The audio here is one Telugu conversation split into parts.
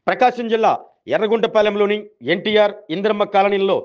ప్రకాశం జిల్లా ఎర్రగుంటపాలెంలోని ఎన్టీఆర్ ఇంద్రమ్మ కాలనీల్లో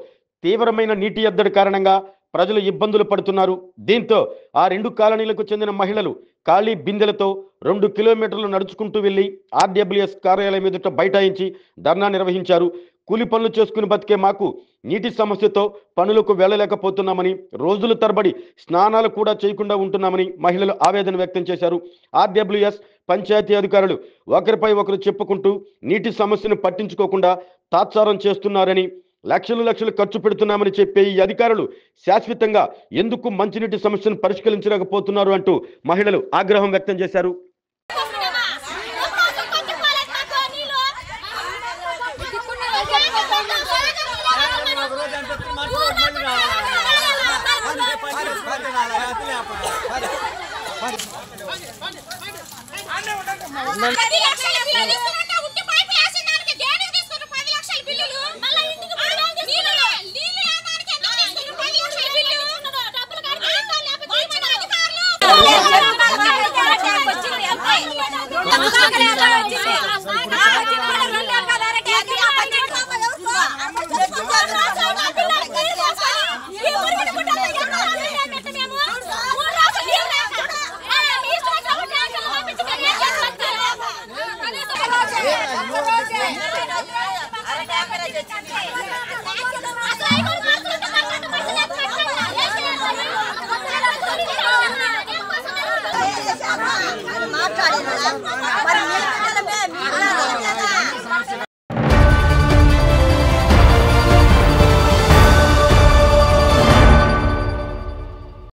తీవ్రమైన నీటి ఎద్దడి కారణంగా ప్రజలు ఇబ్బందులు పడుతున్నారు. దీంతో ఆ రెండు కాలనీలకు చెందిన మహిళలు ఖాళీ బిందెలతో 2 కిలోమీటర్లు నడుచుకుంటూ వెళ్లి ఆర్డబ్ల్యూఎస్ కార్యాలయం ఎదుట బైఠాయించి ధర్నా నిర్వహించారు. కూలి పనులు చేసుకుని బతికే మాకు నీటి సమస్యతో పనులకు వెళ్ళలేకపోతున్నామని, రోజుల తరబడి స్నానాలు కూడా చేయకుండా ఉంటున్నామని మహిళలు ఆవేదన వ్యక్తం చేశారు. ఆర్డబ్ల్యూఎస్ పంచాయతీ అధికారులు ఒకరిపై ఒకరు చెప్పుకుంటూ నీటి సమస్యను పట్టించుకోకుండా తాత్సారం చేస్తున్నారని, లక్షలు ఖర్చు పెడుతున్నామని చెప్పే ఈ అధికారులు శాశ్వతంగా ఎందుకు మంచినీటి సమస్యను పరిష్కరించలేకపోతున్నారు అంటూ మహిళలు ఆగ్రహం వ్యక్తం చేశారు.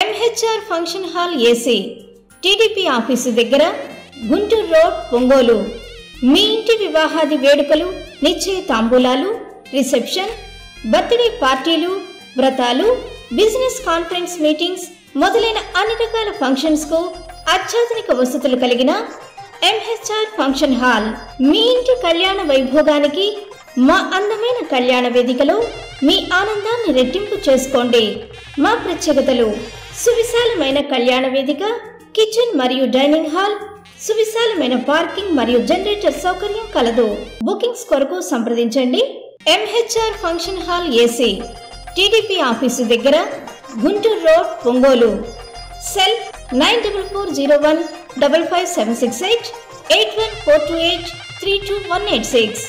MHR function hall AC TDP office దగ్గర, గుంటూరు రోడ్, ఒంగోలు. మీ ఇంటి వివాహాది వేడుకలు, నిశ్చయ తాంబూలాలు, రిసెప్షన్, బర్త్డే పార్టీలు, వ్రతాలు, బిజినెస్ కాన్ఫరెన్స్ మీటింగ్స్ మొదలైన అన్ని రకాల ఫంక్షన్స్ కు అత్యాధునిక వసతులు కలిగిన ఎంహెచ్ఆర్ ఫంక్షన్ హాల్ మీ ఇంటి కళ్యాణ వైభోగానికి మా అందమైన కళ్యాణ వేదికలో మీ ఆనందాన్ని రెట్టింపు చేసుకోండి. మా ప్రత్యేకతలు: సువిశాలమైన కళ్యాణ వేదిక, కిచెన్ మరియు డైనింగ్ హాల్, సువిశాలమైన పార్కింగ్ మరియు జనరేటర్ సౌకర్యం కలదు. బుకింగ్స్ కొరకు సంప్రదించండి. MHR function hall AC TDP office దగ్గర, గుంటూరు రోడ్, ఒంగోలు. సెల్ 9440155768 8142832186.